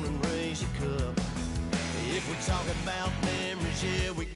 and raise your cup. If we talk about memories, yeah, we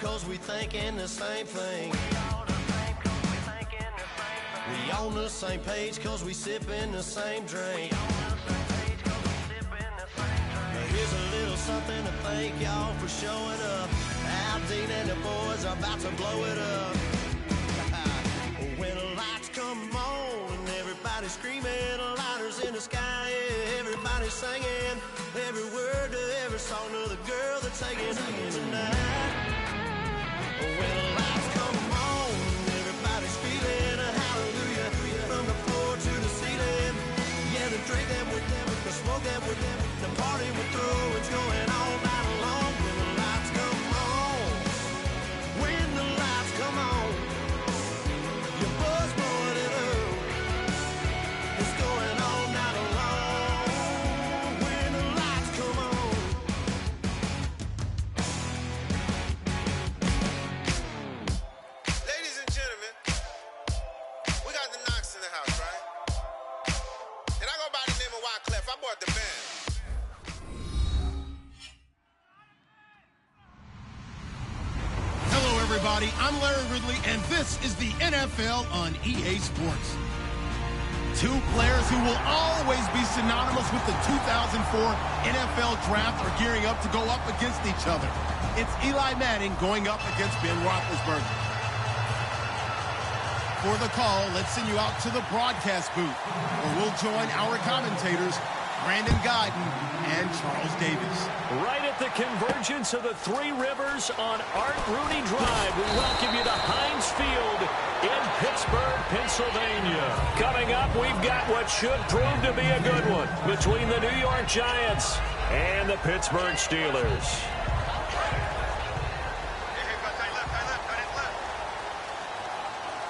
cause we thinking the same thing. We on the same page cause we sipping the same drink. Here's a little something to thank y'all for showing up. Al Dean and the boys are about to blow it up. When the lights come on and everybody's screaming, lighters in the sky, yeah, everybody's singing every word to every song of the girl that's taking tonight. When the lights come on, everybody's feeling a hallelujah from the floor to the ceiling. Yeah, the drink that we're doing, the smoke that we're doing, the party we're through, it's going all night long. When the lights come on, when the lights come on, your buzz blowing it up. It's going all night long. When the lights come on. Everybody, I'm Larry Ridley, and this is the NFL on EA Sports. Two players who will always be synonymous with the 2004 NFL Draft are gearing up to go up against each other. It's Eli Manning going up against Ben Roethlisberger. For the call, let's send you out to the broadcast booth, where we'll join our commentators, Brandon Guyton and Charles Davis. Right at the convergence of the Three Rivers on Art Rooney Drive, we welcome you to Heinz Field in Pittsburgh, Pennsylvania. Coming up, we've got what should prove to be a good one between the New York Giants and the Pittsburgh Steelers.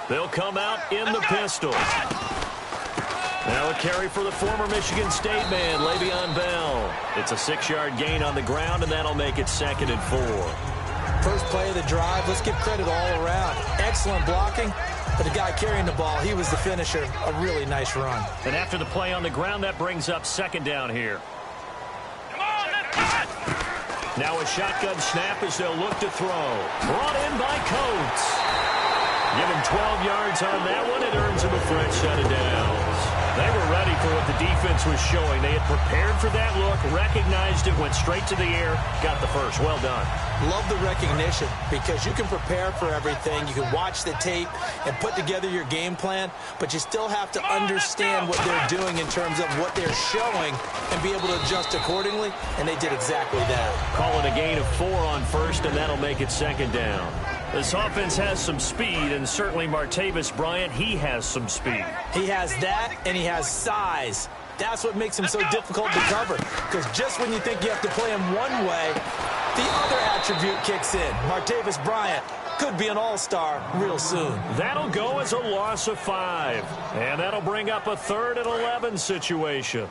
They'll come out in the pistol. Now a carry for the former Michigan State man, Le'Veon Bell. It's a 6-yard gain on the ground, and that'll make it 2nd and 4. First play of the drive, let's give credit all around. Excellent blocking, but the guy carrying the ball, he was the finisher. A really nice run. And after the play on the ground, that brings up 2nd down here. Come on, let's go! Now a shotgun snap as they'll look to throw. Brought in by Coates. Give him 12 yards on that one. It earns him a fresh set of downs. They were ready for what the defense was showing. They had prepared for that look, recognized it, went straight to the air, got the first. Well done. Love the recognition because you can prepare for everything. You can watch the tape and put together your game plan, but you still have to understand what they're doing in terms of what they're showing and be able to adjust accordingly, and they did exactly that. Call it a gain of 4 on first, and that'll make it 2nd down. This offense has some speed, and certainly Martavis Bryant, he has some speed. He has that, and he has size. That's what makes him so difficult to cover, because just when you think you have to play him one way, the other attribute kicks in. Martavis Bryant could be an all-star real soon. That'll go as a loss of 5, and that'll bring up a 3rd and 11 situation.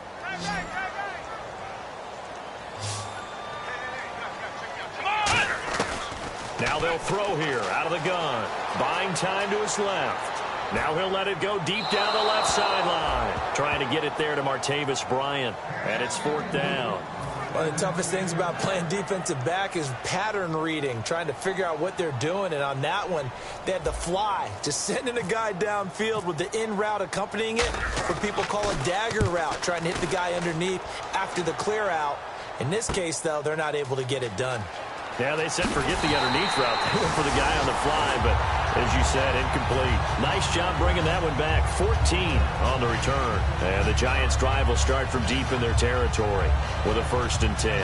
Now they'll throw here out of the gun. Buying time to his left. Now he'll let it go deep down the left sideline. Trying to get it there to Martavis Bryant. And it's 4th down. One of the toughest things about playing defensive back is pattern reading, trying to figure out what they're doing. And on that one, they had the fly, just sending a guy downfield with the in route accompanying it, what people call a dagger route, trying to hit the guy underneath after the clear out. In this case, though, they're not able to get it done. Yeah, they said forget the underneath route. They went for the guy on the fly, but as you said, incomplete. Nice job bringing that one back. 14 on the return. And the Giants' drive will start from deep in their territory with a 1st and 10.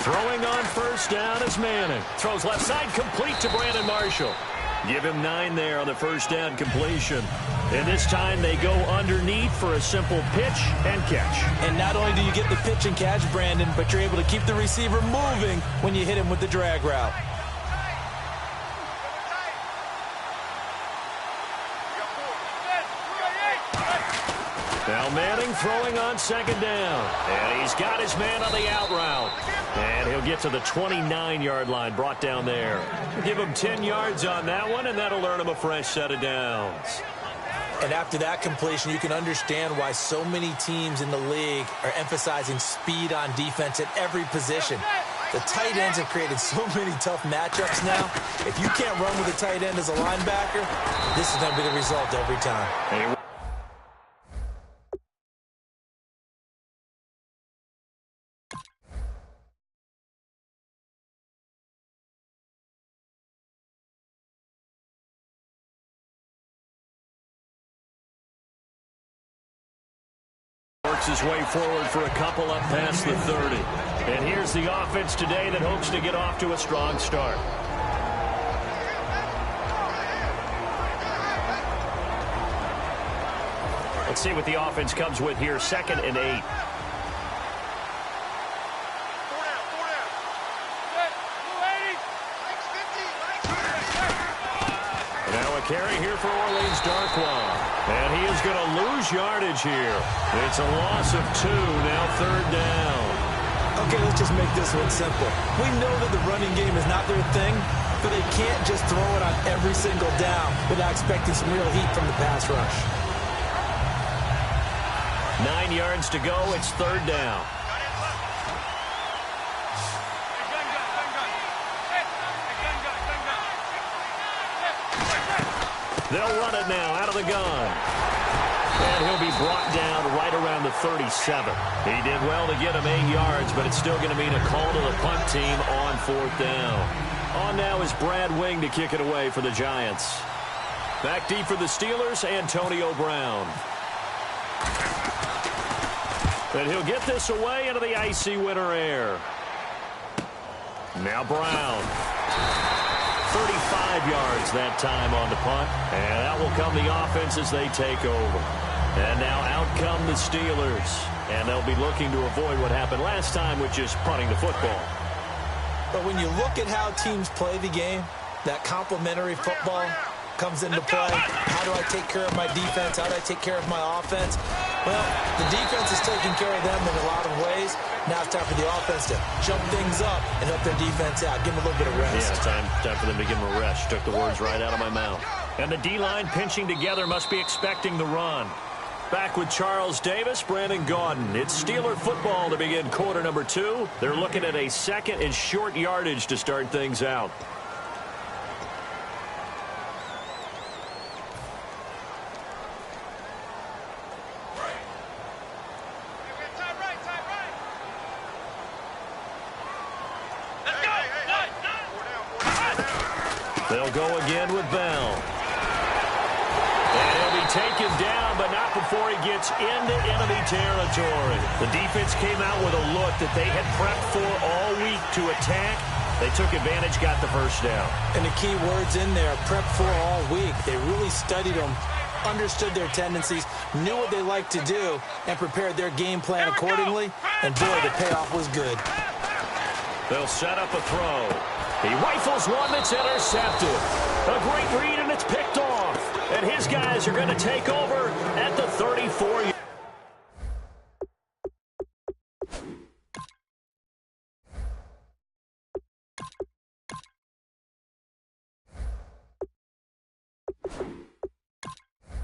Throwing on first down is Manning. Throws left side, complete to Brandon Marshall. Give him 9 there on the first down completion. And this time they go underneath for a simple pitch and catch. And not only do you get the pitch and catch, Brandon, but you're able to keep the receiver moving when you hit him with the drag route. Now Manning throwing on second down. And he's got his man on the out route. And he'll get to the 29-yard line, brought down there. Give him 10 yards on that one, and that'll earn him a fresh set of downs. And after that completion, you can understand why so many teams in the league are emphasizing speed on defense at every position. The tight ends have created so many tough matchups now. If you can't run with a tight end as a linebacker, this is going to be the result every time. Works his way forward for a couple up past the 30. And here's the offense today that hopes to get off to a strong start. Let's see what the offense comes with here. 2nd and 8. Now a carry here for Orleans Darkwa. And he is going to lose yardage here. It's a loss of 2, now 3rd down. Okay, let's just make this one simple. We know that the running game is not their thing, but they can't just throw it on every single down without expecting some real heat from the pass rush. 9 yards to go. It's 3rd down. They'll run it now out of the gun. And he'll be brought down right around the 37. He did well to get him 8 yards, but it's still going to mean a call to the punt team on 4th down. On now is Brad Wing to kick it away for the Giants. Back deep for the Steelers, Antonio Brown. And he'll get this away into the icy winter air. Now Brown. 35 yards that time on the punt. And out will come the offense as they take over. And now out come the Steelers. And they'll be looking to avoid what happened last time, which is punting the football. But when you look at how teams play the game, that complementary football comes into play. How do I take care of my defense? How do I take care of my offense? Well, the defense is taking care of them in a lot of ways. Now it's time for the offense to jump things up and help their defense out. Give them a little bit of rest. Yeah, time for them to give them a rest. Took the words right out of my mouth. And the D-line pinching together must be expecting the run. Back with Charles Davis, Brandon Gaudin. It's Steeler football to begin quarter number 2. They're looking at a 2nd and short yardage to start things out. They'll go again with Bell. And he'll be taken down, but not before he gets into enemy territory. The defense came out with a look that they had prepped for all week to attack. They took advantage, got the first down. And the key words in there, prepped for all week. They really studied them, understood their tendencies, knew what they liked to do, and prepared their game plan accordingly. And boy, the payoff was good. They'll set up a throw. He rifles one that's intercepted. A great read, and it's picked off. And his guys are going to take over at the 34.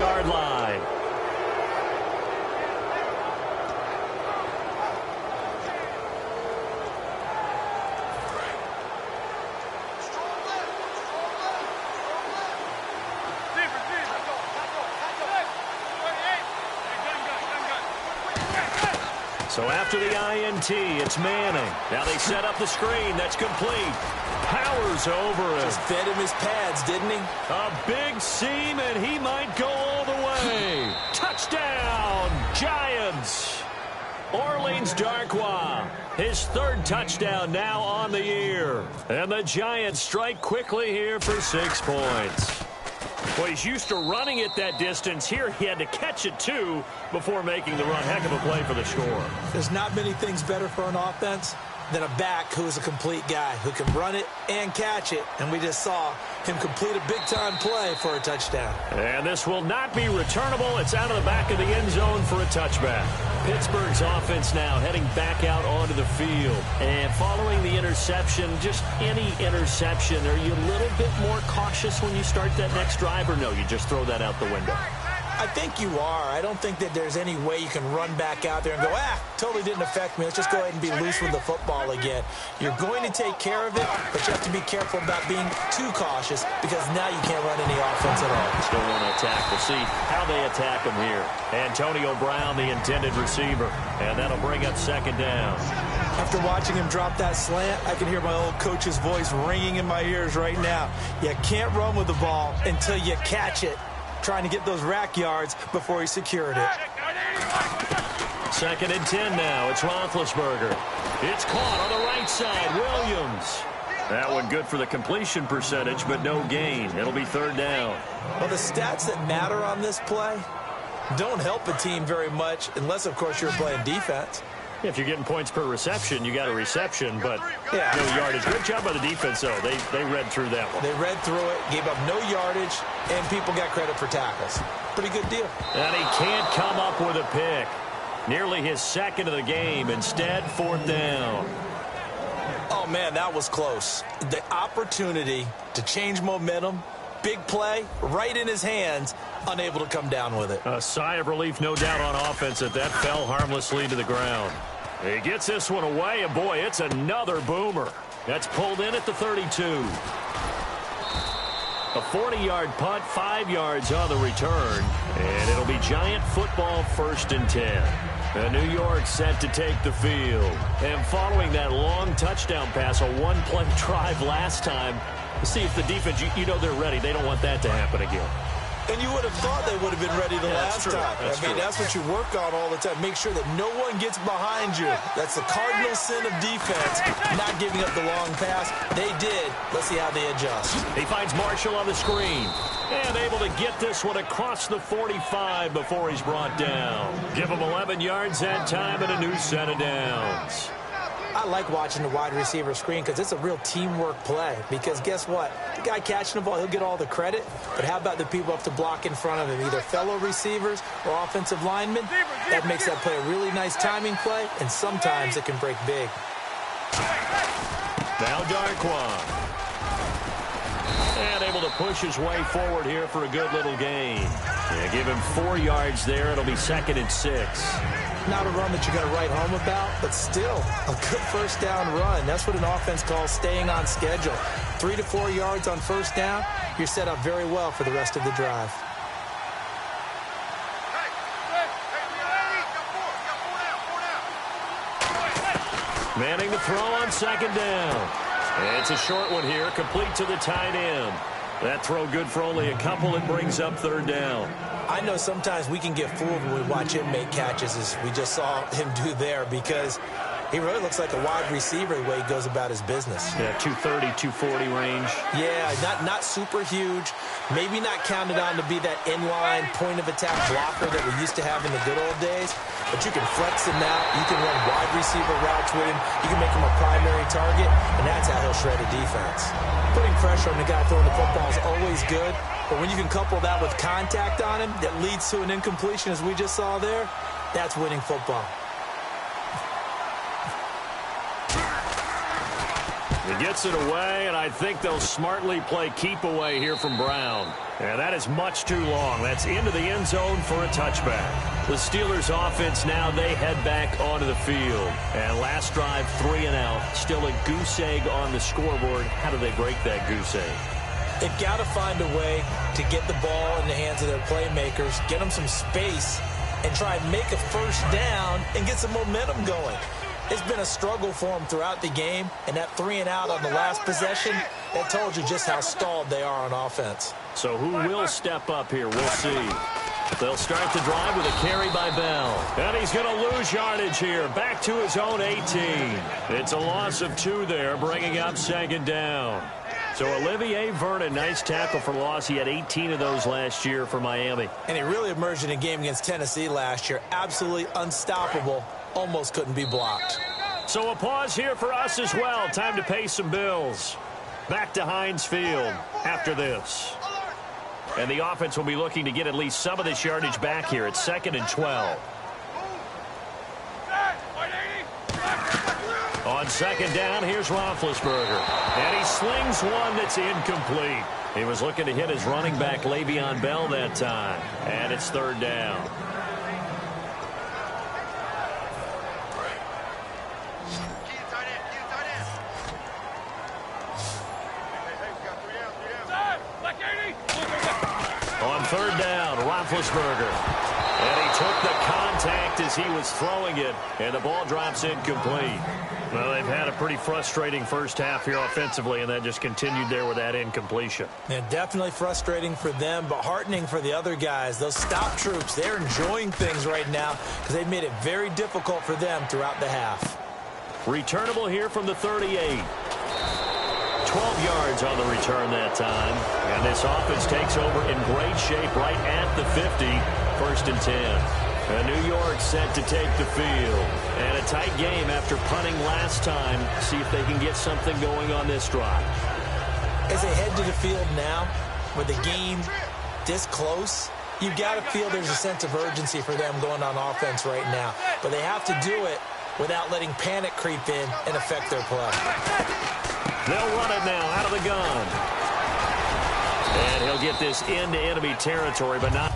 Yard line. So after the INT, it's Manning. Now they set up the screen. That's complete. Powers over him. Just fed him his pads, didn't he? A big seam, and he might go all the way. Touchdown, Giants. Orleans Darkwa, his third touchdown now on the year. And the Giants strike quickly here for 6 points. Well, he's used to running it that distance. Here he had to catch it, too, before making the run. Heck of a play for the score. There's not many things better for an offense than a back who is a complete guy who can run it and catch it. And we just saw him complete a big-time play for a touchdown. And this will not be returnable. It's out of the back of the end zone for a touchback. Pittsburgh's offense now heading back out onto the field. And following the interception, just any interception, are you a little bit more cautious when you start that next drive, or no, you just throw that out the window? I think you are. I don't think that there's any way you can run back out there and go, totally didn't affect me. Let's just go ahead and be loose with the football again. You're going to take care of it, but you have to be careful about being too cautious because now you can't run any offense at all. Still want to attack. We'll see how they attack him here. Antonio Brown, the intended receiver, and that'll bring up second down. After watching him drop that slant, I can hear my old coach's voice ringing in my ears right now. You can't run with the ball until you catch it. Trying to get those rack yards before he secured it. Second and 10 now. It's Roethlisberger. It's caught on the right side. Williams. That one good for the completion percentage, but no gain. It'll be third down. Well, the stats that matter on this play don't help a team very much unless, of course, you're playing defense. If you're getting points per reception, you got a reception, but yeah, no yardage. Good job by the defense, though. They read through that one. They read through it, gave up no yardage, and people got credit for tackles. Pretty good deal. And he can't come up with a pick. Nearly his second of the game. Instead, fourth down. Oh, man, that was close. The opportunity to change momentum, big play, right in his hands, unable to come down with it. A sigh of relief, no doubt, on offense that fell harmlessly to the ground. He gets this one away, and boy, it's another boomer. That's pulled in at the 32. A 40-yard punt, 5 yards on the return, and it'll be Giant football, 1st and 10. And New York set to take the field. And following that long touchdown pass, a one-play drive last time, see if the defense, you know they're ready. They don't want that to happen again. And you would have thought they would have been ready the last time. That's what you work on all the time. Make sure that no one gets behind you. That's the cardinal sin of defense, not giving up the long pass. They did. Let's see how they adjust. He finds Marshall on the screen. And able to get this one across the 45 before he's brought down. Give him 11 yards that time and a new set of downs. I like watching the wide receiver screen because it's a real teamwork play. Because guess what? The guy catching the ball, he'll get all the credit. But how about the people up to block in front of him, either fellow receivers or offensive linemen? That makes that play a really nice timing play, and sometimes it can break big. Now Darkwa. And able to push his way forward here for a good little gain. Yeah, give him 4 yards there. It'll be 2nd and 6. Not a run that you're going to write home about, but still a good first down run. That's what an offense calls staying on schedule. 3 to 4 yards on first down, you're set up very well for the rest of the drive. Manning to throw on 2nd down. And it's a short one here, complete to the tight end. That throw good for only a couple. It brings up 3rd down. I know sometimes we can get fooled when we watch him make catches, as we just saw him do there, because he really looks like a wide receiver the way he goes about his business. Yeah, 230, 240 range. Yeah, not super huge. Maybe not counted on to be that inline point-of-attack blocker that we used to have in the good old days. But you can flex him out. You can run wide receiver routes with him. You can make him a primary target, and that's how he'll shred a defense. Putting pressure on the guy throwing the football is always good, but when you can couple that with contact on him that leads to an incompletion, as we just saw there, that's winning football. He gets it away, and I think they'll smartly play keep away here from Brown. And that is much too long. That's into the end zone for a touchback. The Steelers offense now, they head back onto the field. And last drive, 3 and out. Still a goose egg on the scoreboard. How do they break that goose egg? They've got to find a way to get the ball in the hands of their playmakers, get them some space, and try and make a first down and get some momentum going. It's been a struggle for them throughout the game, and that 3 and out on the last possession, that told you just how stalled they are on offense. So who will step up here? We'll see. They'll start the drive with a carry by Bell. And he's going to lose yardage here. Back to his own 18. It's a loss of 2 there, bringing up second down. So Olivier Vernon, nice tackle for loss. He had 18 of those last year for Miami. And he really emerged in a game against Tennessee last year. Absolutely unstoppable. Almost couldn't be blocked. So a pause here for us as well. Time to pay some bills. Back to Heinz Field after this. And the offense will be looking to get at least some of this yardage back here at 2nd and 12. On 2nd down, here's Roethlisberger. And he slings one that's incomplete. He was looking to hit his running back, Le'Veon Bell, that time. And it's 3rd down. On 3rd down, Roethlisberger. And he took the contact as he was throwing it, and the ball drops incomplete. Well, they've had a pretty frustrating first half here offensively, and that just continued there with that incompletion. Yeah, definitely frustrating for them, but heartening for the other guys. Those stop troops, they're enjoying things right now because they've made it very difficult for them throughout the half. Returnable here from the 38. 12 yards on the return that time. And this offense takes over in great shape right at the 50. 1st and 10. And New York set to take the field. And a tight game after punting last time. See if they can get something going on this drive. As they head to the field now, with the game this close, you've got to feel there's a sense of urgency for them going on offense right now. But they have to do it without letting panic creep in and affect their play. They'll run it now out of the gun. And he'll get this into enemy territory, but not.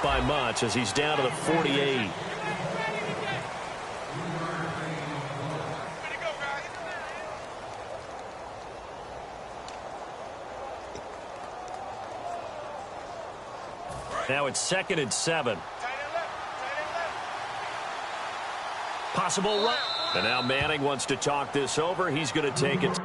By much as he's down to the 48. Now it's 2nd and 7. Possible run. And now Manning wants to talk this over. He's going to take it.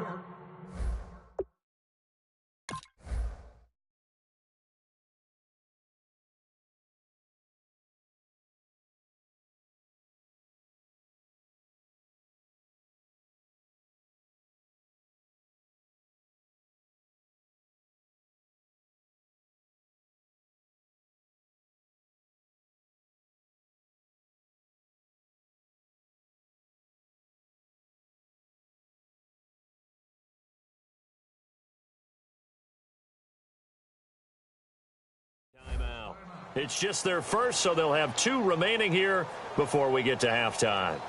Timeout. It's just their first, so they'll have 2 remaining here before we get to halftime.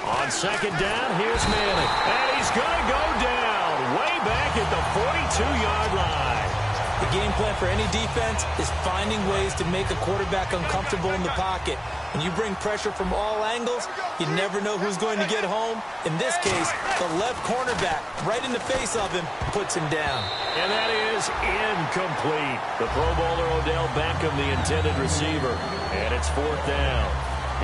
On 2nd down, here's Manning. And he's going to go down way back at the 42-yard line. The game plan for any defense is finding ways to make a quarterback uncomfortable in the pocket. When you bring pressure from all angles, you never know who's going to get home. In this case, the left cornerback, right in the face of him, puts him down. And that is incomplete. The Pro Bowler Odell Beckham, the intended receiver. And it's 4th down.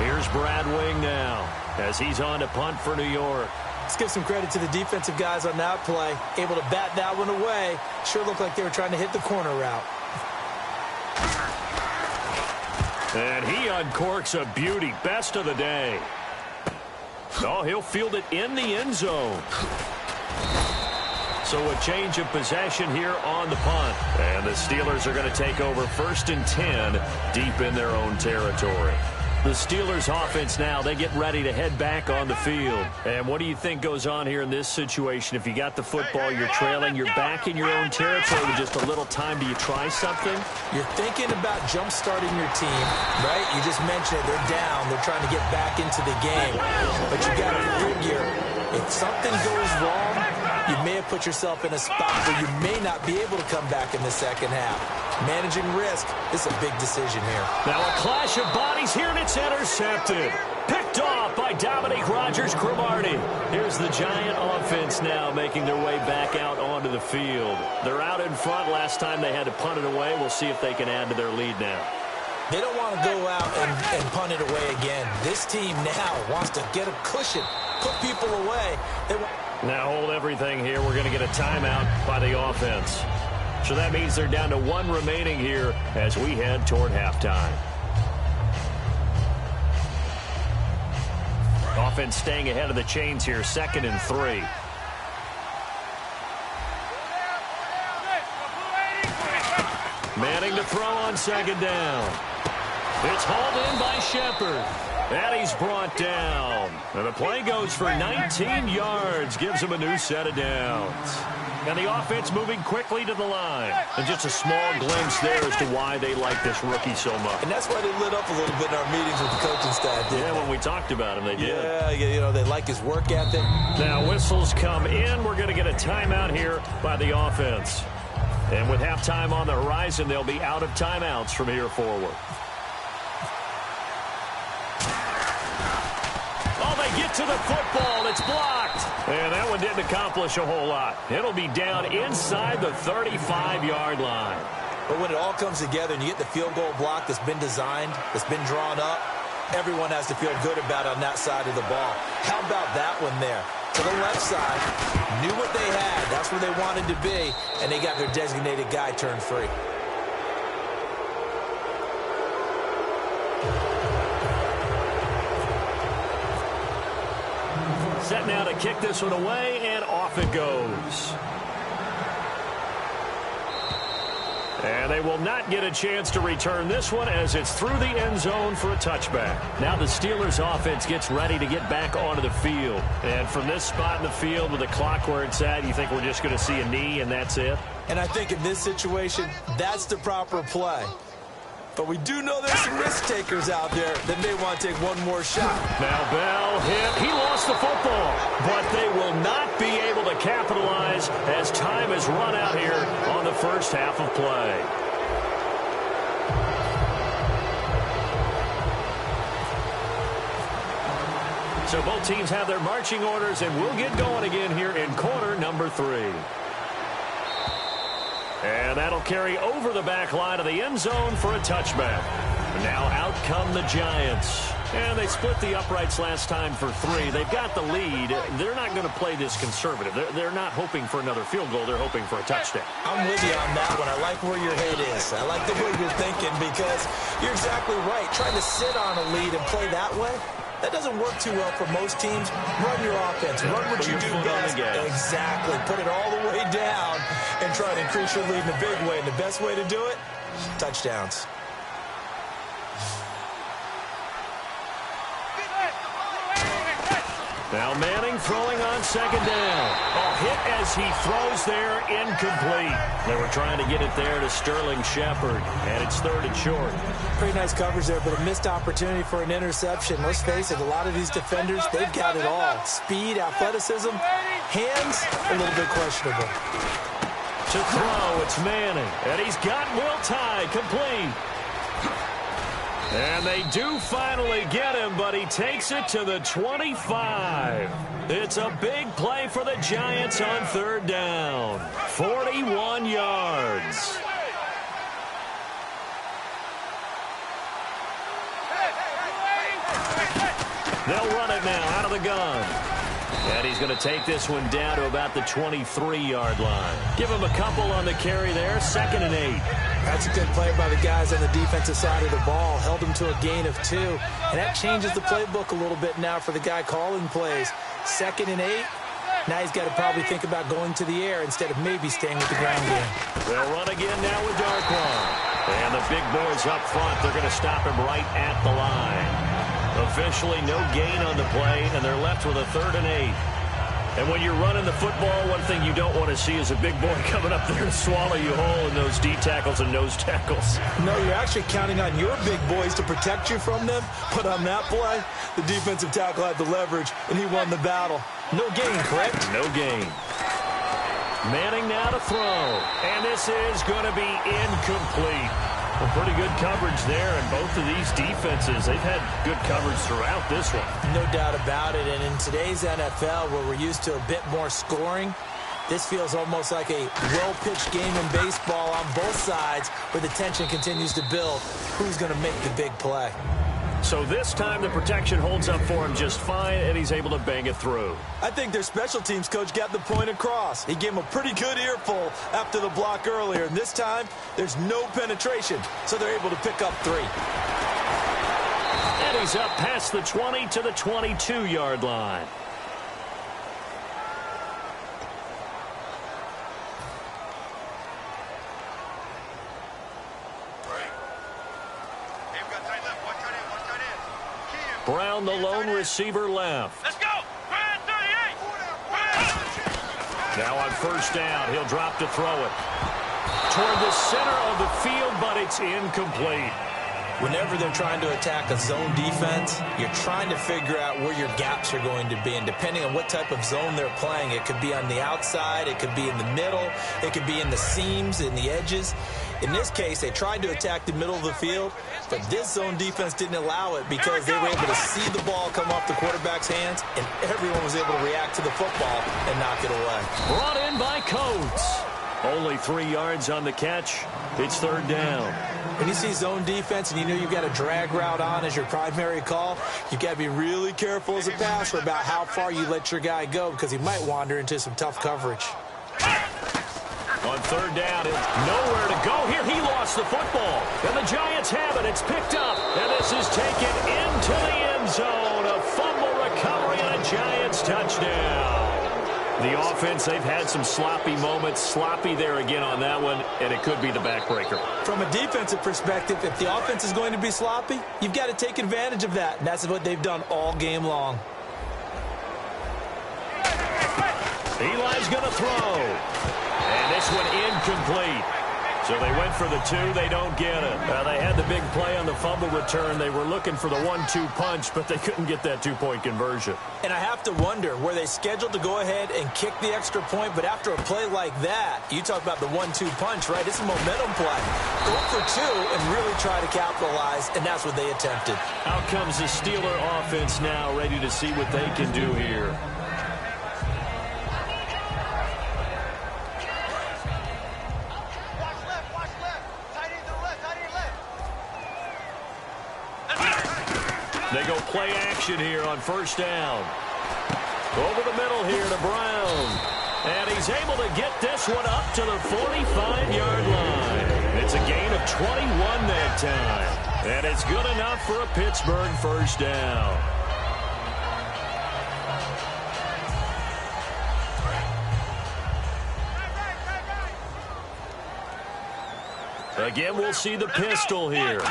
Here's Brad Wing now as he's on to punt for New York. Let's give some credit to the defensive guys on that play. Able to bat that one away. Sure looked like they were trying to hit the corner route. And he uncorks a beauty. Best of the day. Oh, he'll field it in the end zone. So a change of possession here on the punt. And the Steelers are going to take over 1st and 10 deep in their own territory. The Steelers offense now, they get ready to head back on the field. And what do you think goes on here in this situation? If you got the football, you're trailing, you're back in your own territory with just a little time. Do you try something? You're thinking about jump-starting your team, right? You just mentioned it. They're down. They're trying to get back into the game. But you got to figure, if something goes wrong, you may have put yourself in a spot where you may not be able to come back in the second half. Managing risk is a big decision here. Now a clash of bodies here, and it's intercepted. Picked off by Dominique Rodgers-Cromartie. Here's the Giant offense now making their way back out onto the field. They're out in front. Last time they had to punt it away. We'll see if they can add to their lead now. They don't want to go out and punt it away again. This team now wants to get a cushion, put people away. Now hold everything here. We're going to get a timeout by the offense. So that means they're down to 1 remaining here as we head toward halftime. Offense staying ahead of the chains here, 2nd and 3. Manning to throw on 2nd down. It's hauled in by Shepard. And he's brought down. And the play goes for 19 yards. Gives him a new set of downs. And the offense moving quickly to the line. And just a small glimpse there as to why they like this rookie so much. And that's why they lit up a little bit in our meetings with the coaching staff, didn't they? When we talked about him, they did. Yeah, you know, they like his work ethic. Now whistles come in. We're going to get a timeout here by the offense. And with halftime on the horizon, they'll be out of timeouts from here forward. Get to the football. It's blocked. And that one didn't accomplish a whole lot. It'll be down inside the 35-yard line. But when it all comes together and you get the field goal block that's been designed, that's been drawn up, everyone has to feel good about it on that side of the ball. How about that one there? To the left side, knew what they had. That's where they wanted to be, and they got their designated guy turned free. Set now to kick this one away, and off it goes. And they will not get a chance to return this one as it's through the end zone for a touchback. Now the Steelers offense gets ready to get back onto the field. And from this spot in the field with the clock where it's at, you think we're just going to see a knee and that's it? And I think in this situation, that's the proper play. But we do know there's some risk takers out there that may want to take one more shot. Now Bell hit. He lost the football. But they will not be able to capitalize as time has run out here on the first half of play. So both teams have their marching orders, and we'll get going again here in quarter number 3. And that'll carry over the back line of the end zone for a touchback. Now out come the Giants. And they split the uprights last time for 3. They've got the lead. They're not going to play this conservative. They're not hoping for another field goal. They're hoping for a touchdown. I'm with you on that one. I like where your head is. I like the way you're thinking because you're exactly right. Trying to sit on a lead and play that way, that doesn't work too well for most teams. Run your offense. Run what you do best. Exactly. Put it all the way down and try to increase your lead in a big way. And the best way to do it, touchdowns. Now Manning throwing on 2nd down. A hit as he throws there, incomplete. They were trying to get it there to Sterling Shepard, and it's 3rd and short. Pretty nice coverage there, but a missed opportunity for an interception. Let's face it, a lot of these defenders, they've got it all. Speed, athleticism, hands, a little bit questionable. To throw, it's Manning. And he's got Will Tye complete. And they do finally get him, but he takes it to the 25. It's a big play for the Giants on third down. 41 yards. They'll run it now out of the gun. And he's going to take this one down to about the 23-yard line. Give him a couple on the carry there. 2nd and 8. That's a good play by the guys on the defensive side of the ball. Held him to a gain of 2. And that changes the playbook a little bit now for the guy calling plays. 2nd and 8. Now he's got to probably think about going to the air instead of maybe staying with the ground game. They'll run again now with Darkwan. And the big boys up front, they're going to stop him right at the line. Officially no gain on the play, and they're left with a 3rd and 8. And when you're running the football, one thing you don't want to see is a big boy coming up there and swallow you whole in those D tackles and nose tackles. No, you're actually counting on your big boys to protect you from them. But on that play, the defensive tackle had the leverage, and he won the battle. No gain, correct? No gain. Manning now to throw. And this is going to be incomplete. Well, pretty good coverage there, and both of these defenses, they've had good coverage throughout this one. No doubt about it, and in today's NFL, where we're used to a bit more scoring, this feels almost like a well-pitched game in baseball on both sides, where the tension continues to build. Who's going to make the big play? So this time the protection holds up for him just fine, and he's able to bang it through. I think their special teams coach got the point across. He gave him a pretty good earful after the block earlier, and this time there's no penetration, so they're able to pick up 3. And he's up past the 20 to the 22-yard line. Brown, the lone receiver, left. Let's go. 38. Now on first down, he'll drop to throw it. Toward the center of the field, but it's incomplete. Whenever they're trying to attack a zone defense, you're trying to figure out where your gaps are going to be. And depending on what type of zone they're playing, it could be on the outside, it could be in the middle, it could be in the seams, in the edges. In this case, they tried to attack the middle of the field, but this zone defense didn't allow it because they were able to see the ball come off the quarterback's hands, and everyone was able to react to the football and knock it away. Brought in by Coates. Only 3 yards on the catch. It's third down. When you see zone defense and you know you've got a drag route on as your primary call, you've got to be really careful as a passer about how far you let your guy go because he might wander into some tough coverage. On third down, it's nowhere to go here. He lost the football, and the Giants have it. It's picked up, and this is taken into the end zone. A fumble recovery and a Giants touchdown. The offense, they've had some sloppy moments. Sloppy there again on that one, and it could be the backbreaker. From a defensive perspective, if the offense is going to be sloppy, you've got to take advantage of that, and that's what they've done all game long. Eli's going to throw. And this one incomplete. So they went for the 2. They don't get it. They had the big play on the fumble return. They were looking for the 1-2 punch, but they couldn't get that 2-point conversion. And I have to wonder, were they scheduled to go ahead and kick the extra point? But after a play like that, you talk about the 1-2 punch, right? It's a momentum play. Go for 2 and really try to capitalize, and that's what they attempted. Out comes the Steeler offense now, ready to see what they can do here. They go play action here on first down. Over the middle here to Brown. And he's able to get this one up to the 45-yard line. It's a gain of 21 that time. And it's good enough for a Pittsburgh first down. Again, we'll see the pistol here.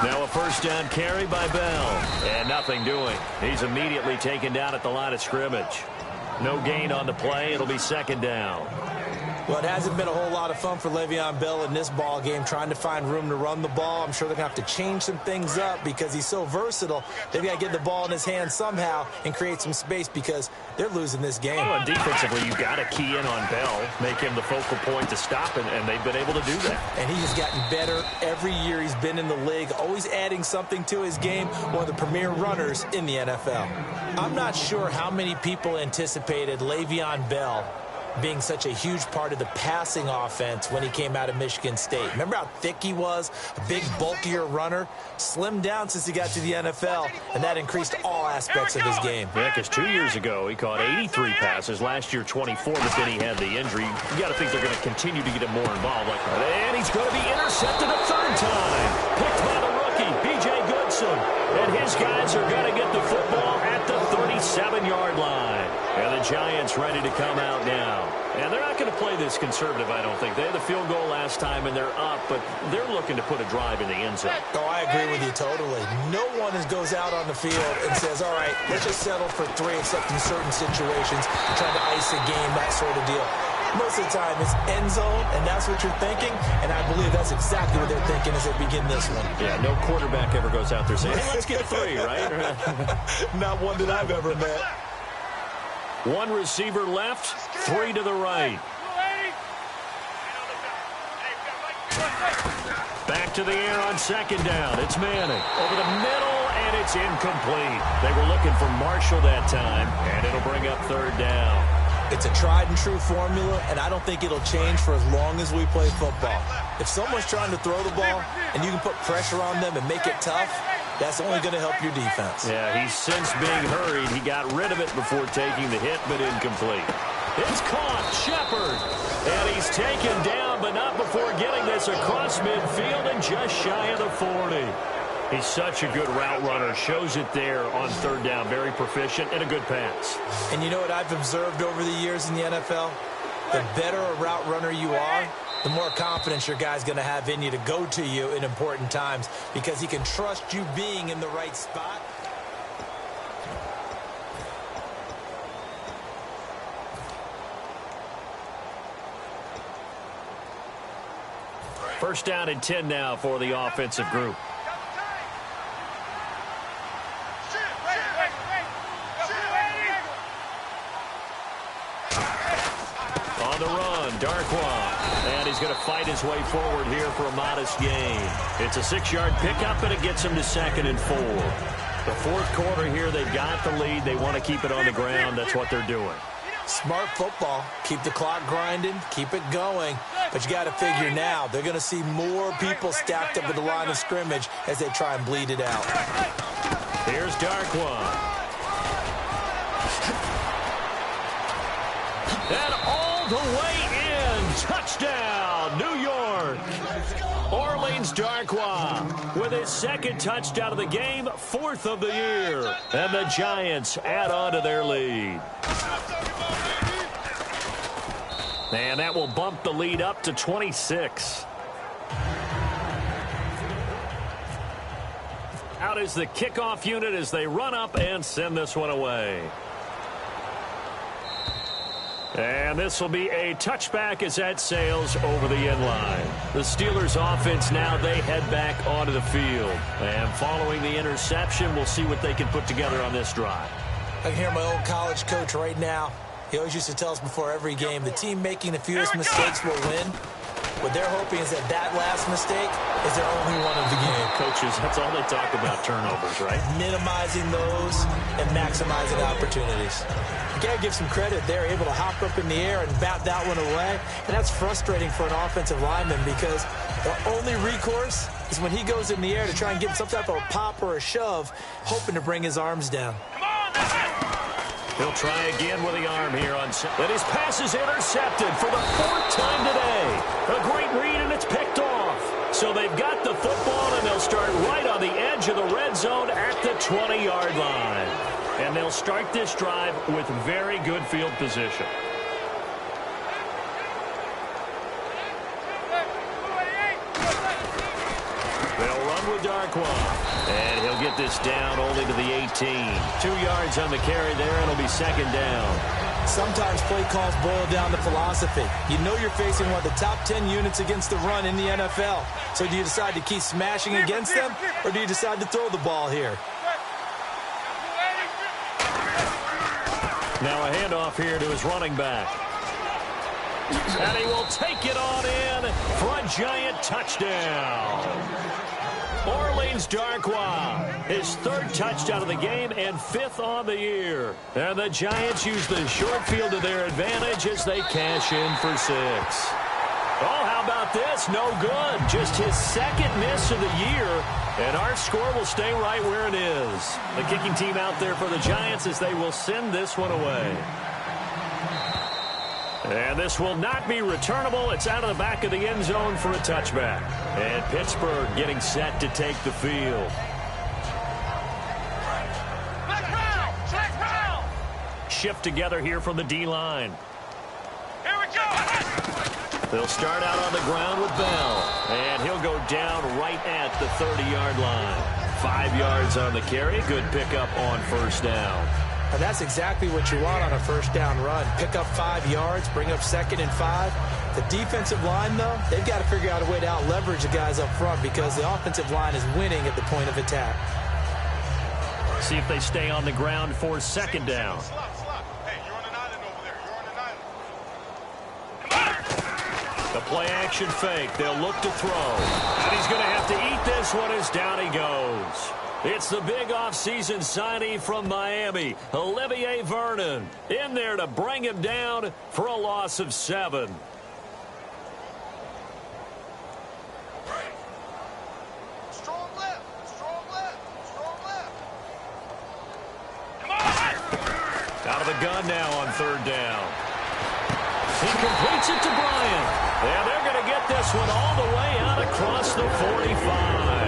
Now a first down carry by Bell. And nothing doing. He's immediately taken down at the line of scrimmage. No gain on the play. It'll be second down. Well, it hasn't been a whole lot of fun for Le'Veon Bell in this ball game, trying to find room to run the ball. I'm sure they're going to have to change some things up because he's so versatile. They've got to get the ball in his hands somehow and create some space because they're losing this game. Well, defensively, you've got to key in on Bell, make him the focal point to stop it, and they've been able to do that. And he has gotten better every year he's been in the league, always adding something to his game, one of the premier runners in the NFL. I'm not sure how many people anticipated Le'Veon Bell being such a huge part of the passing offense when he came out of Michigan State. Remember how thick he was? A big, bulkier runner. Slimmed down since he got to the NFL, and that increased all aspects of his game. Yeah, because 2 years ago, he caught 83 passes. Last year, 24, but then he had the injury. You got to think they're going to continue to get him more involved. And he's going to be intercepted a third time. Picked by the rookie, B.J. Goodson. And his guys are going to get the football at the 37-yard line. And the Giants ready to come out now. And they're not going to play this conservative, I don't think. They had the field goal last time, and they're up, but they're looking to put a drive in the end zone. Oh, I agree with you totally. No one goes out on the field and says, all right, let's just settle for 3, except in certain situations, trying to ice a game, that sort of deal. Most of the time, it's end zone, and that's what you're thinking, and I believe that's exactly what they're thinking as they begin this one. Yeah, no quarterback ever goes out there saying, hey, let's get 3, right? Not one that I've ever met. One receiver left, 3 to the right. Back to the air on second down. It's Manning. Over the middle, and it's incomplete. They were looking for Marshall that time, and it'll bring up third down. It's a tried-and-true formula, and I don't think it'll change for as long as we play football. If someone's trying to throw the ball, and you can put pressure on them and make it tough, that's only going to help your defense. Yeah, he's since being hurried. He got rid of it before taking the hit, but incomplete. It's caught, Shepard. And he's taken down, but not before getting this across midfield and just shy of the 40. He's such a good route runner. Shows it there on third down. Very proficient and a good pass. And you know what I've observed over the years in the NFL? The better a route runner you are, the more confidence your guy's going to have in you to go to you in important times because he can trust you being in the right spot. First down and 10 now for the offensive group. On the run, Darkwa. And he's going to fight his way forward here for a modest gain. It's a 6-yard pickup, and it gets him to 2nd and 4. The fourth quarter here, they've got the lead. They want to keep it on the ground. That's what they're doing. Smart football. Keep the clock grinding. Keep it going. But you got to figure now they're going to see more people stacked up at the line of scrimmage as they try and bleed it out. Here's Darkwa. And all the way in. Touchdown, New York. Orleans Darkwa with his 2nd touchdown of the game, 4th of the year. And the Giants add on to their lead. And that will bump the lead up to 26. Out is the kickoff unit as they run up and send this one away. And this will be a touchback as that sails over the end line. The Steelers offense now, they head back onto the field. And following the interception, we'll see what they can put together on this drive. I can hear my old college coach right now. He always used to tell us before every game, the team making the fewest mistakes will win. What they're hoping is that that last mistake is their only one of the game. Coaches, that's all they talk about, turnovers, right? Minimizing those and maximizing opportunities. You got to give some credit. They're able to hop up in the air and bat that one away. And that's frustrating for an offensive lineman because the only recourse is when he goes in the air to try and get some type of a pop or a shove, hoping to bring his arms down. He'll try again with the arm here on set. And his pass is intercepted for the 4th time today. A great read, and it's picked off. So they've got the football, and they'll start right on the edge of the red zone at the 20-yard line. And they'll start this drive with very good field position. They'll run with Darkwa. And he'll get this down only to the 18. 2 yards on the carry there, and it'll be 2nd down. Sometimes play calls boil down to philosophy. You know you're facing one of the top 10 units against the run in the NFL. So do you decide to keep smashing against them, or do you decide to throw the ball here? Now a handoff here to his running back. And he will take it on in for a Giant touchdown. Orleans Darkwa, his third touchdown of the game and fifth on the year. And the Giants use the short field to their advantage as they cash in for 6. Oh, how about this? No good. Just his second miss of the year. And our score will stay right where it is. The kicking team out there for the Giants as they will send this one away. And this will not be returnable. It's out of the back of the end zone for a touchback. And Pittsburgh getting set to take the field. Shift together here from the D-line. Here we go. They'll start out on the ground with Bell. And he'll go down right at the 30-yard line. 5 yards on the carry. Good pickup on first down. And that's exactly what you want on a first down run. Pick up 5 yards, bring up 2nd and 5. The defensive line, though, they've got to figure out a way to out-leverage the guys up front because the offensive line is winning at the point of attack. See if they stay on the ground for second down. Hey, you're on an island over there. You're on an island. The play-action fake. They'll look to throw. And he's going to have to eat this one as down he goes. It's the big offseason signee from Miami, Olivier Vernon, in there to bring him down for a loss of 7. Strong left. Strong left. Strong left. Come on. Out of the gun now on third down. He completes it to Bryant. And they're going to get this one all the way out across the 45.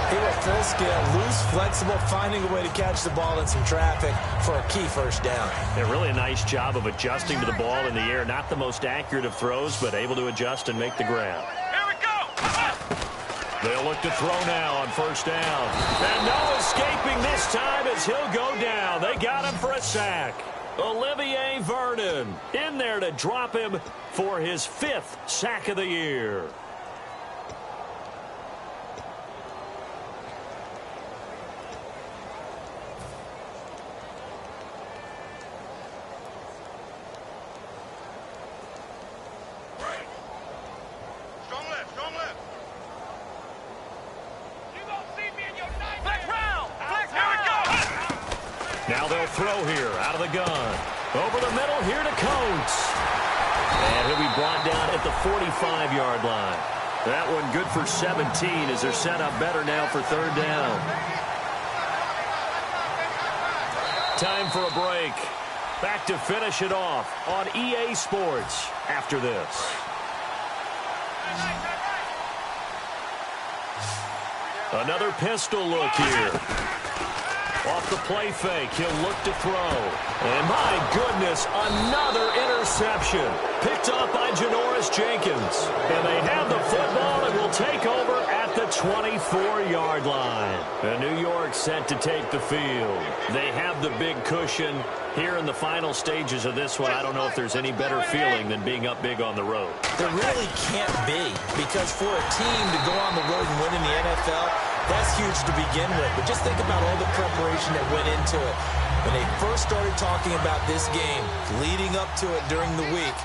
He went full scale, loose, flexible, finding a way to catch the ball in some traffic for a key first down. Yeah, really a nice job of adjusting to the ball in the air. Not the most accurate of throws, but able to adjust and make the grab. Here we go. They'll look to throw now on first down. And no escaping this time as he'll go down. They got him for a sack. Olivier Vernon in there to drop him for his 5th sack of the year. Now they'll throw here out of the gun. Over the middle here to Coates. And he'll be brought down at the 45-yard line. That one good for 17 as they're set up better now for third down. Time for a break. Back to finish it off on EA Sports after this. Another pistol look here. Off the play fake, he'll look to throw. And my goodness, another interception. Picked off by Janoris Jenkins. And they have the football and will take over at the 24-yard line. And New York set to take the field. They have the big cushion. Here in the final stages of this one, I don't know if there's any better feeling than being up big on the road. There really can't be, because for a team to go on the road and win in the NFL, that's huge to begin with. But just think about all the preparation that went into it. When they first started talking about this game, leading up to it during the week,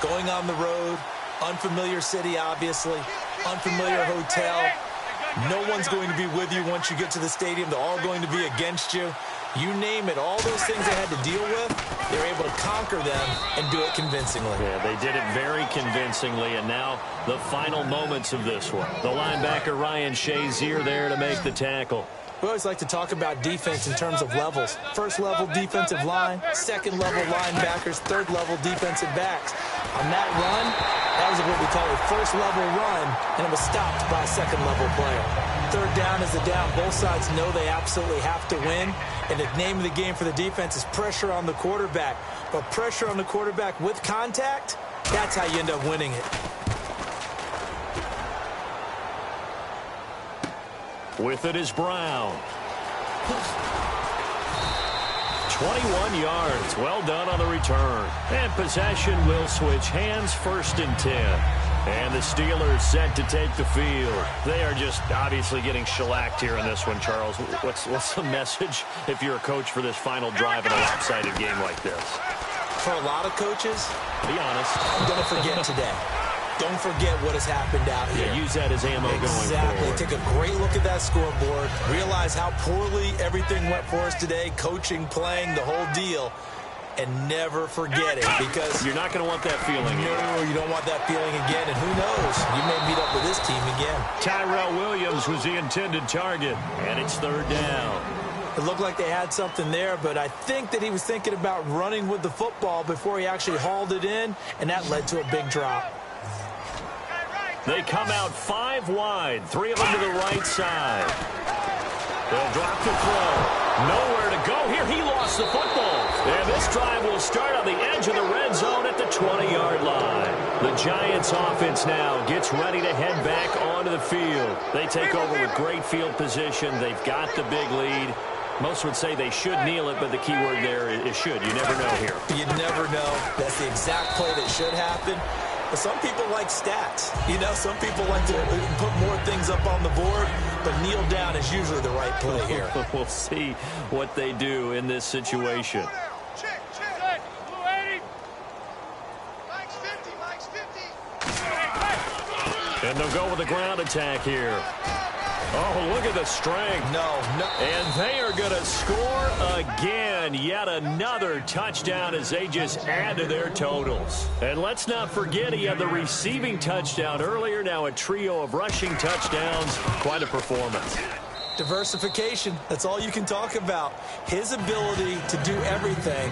going on the road, unfamiliar city, obviously, unfamiliar hotel. No one's going to be with you once you get to the stadium. They're all going to be against you. You name it, all those things they had to deal with, they were able to conquer them and do it convincingly. Yeah, they did it very convincingly, and now the final moments of this one. The linebacker Ryan Shazier there to make the tackle. We always like to talk about defense in terms of levels. First level defensive line, second level linebackers, third level defensive backs. On that run, that was what we call a first level run, and it was stopped by a second level player. Third down is the down. Both sides know they absolutely have to win. And the name of the game for the defense is pressure on the quarterback. But pressure on the quarterback with contact, that's how you end up winning it. With it is Brown. 21 yards. Well done on the return. And possession will switch hands, 1st and 10. And the Steelers set to take the field. They are just obviously getting shellacked here in this one, Charles. What's the message if you're a coach for this final drive in a lopsided game like this? For a lot of coaches, be honest, don't forget today. Don't forget what has happened out here. Yeah, use that as ammo going forward. Exactly. Take a great look at that scoreboard. Realize how poorly everything went for us today. Coaching, playing, the whole deal. And never forget it, because you're not going to want that feeling. No, you don't want that feeling again. And who knows? You may meet up with this team again. Tyrell Williams was the intended target, and it's 3rd down. It looked like they had something there, but I think that he was thinking about running with the football before he actually hauled it in, and that led to a big drop. They come out 5 wide, 3 of them to the right side. They'll drop to throw. Nowhere to go here. He lost the football. And this drive will start on the edge of the red zone at the 20-yard line. The Giants offense now gets ready to head back onto the field. They take over with great field position. They've got the big lead. Most would say they should kneel it, but the key word there is should. You never know here. You never know. That's the exact play that should happen. But some people like stats. You know, some people like to put more things up on the board, but kneel down is usually the right play here. We'll see what they do in this situation. Check. Blue 80. Mike's 50. And they'll go with a ground attack here. Oh, look at the strength. No. And they are going to score again. Yet another touchdown as they just add to their totals. And let's not forget he had the receiving touchdown earlier. Now a trio of rushing touchdowns. Quite a performance. Diversification. That's all you can talk about. His ability to do everything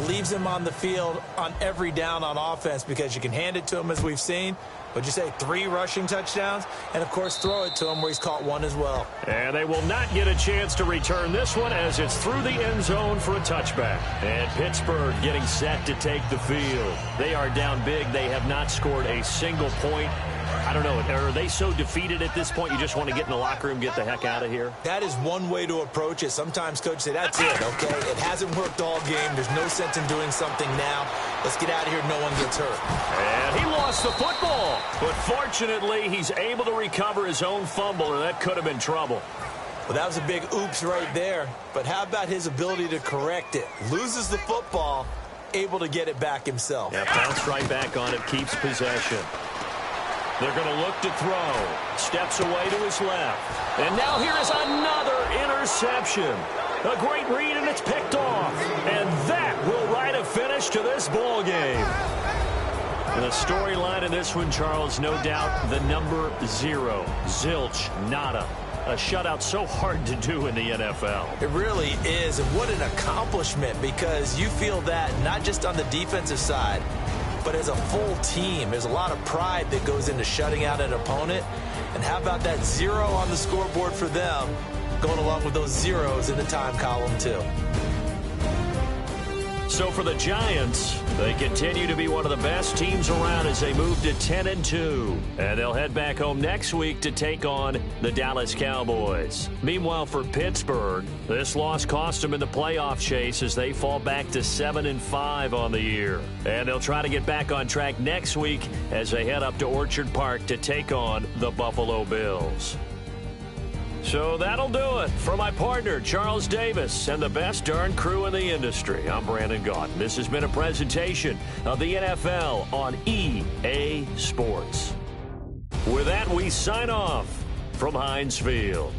leaves him on the field on every down on offense, because you can hand it to him, as we've seen. What'd you say, 3 rushing touchdowns? And, of course, throw it to him where he's caught 1 as well. And they will not get a chance to return this one as it's through the end zone for a touchback. And Pittsburgh getting set to take the field. They are down big. They have not scored a single point. I don't know. Are they so defeated at this point you just want to get in the locker room, get the heck out of here? That is one way to approach it. Sometimes coaches say, that's it, okay? It hasn't worked all game. There's no sense in doing something now. Let's get out of here. No one gets hurt. And he lost the football. But fortunately, he's able to recover his own fumble, or that could have been trouble. Well, that was a big oops right there. But how about his ability to correct it? Loses the football, able to get it back himself. Yeah, bounced right back on it, keeps possession. They're going to look to throw. Steps away to his left. And now here is another interception. A great read, and it's picked off. And that will write a finish to this ball game. And the storyline in this one, Charles, no doubt the number 0. Zilch, nada. A shutout so hard to do in the NFL. It really is, and what an accomplishment, because you feel that not just on the defensive side, but as a full team. There's a lot of pride that goes into shutting out an opponent. And how about that 0 on the scoreboard for them, going along with those zeros in the time column too. So for the Giants, they continue to be one of the best teams around as they move to 10-2. And they'll head back home next week to take on the Dallas Cowboys. Meanwhile, for Pittsburgh, this loss cost them in the playoff chase as they fall back to 7-5 on the year. And they'll try to get back on track next week as they head up to Orchard Park to take on the Buffalo Bills. So that'll do it. For my partner, Charles Davis, and the best darn crew in the industry, I'm Brandon Gaunt. This has been a presentation of the NFL on EA Sports. With that, we sign off from Heinz Field.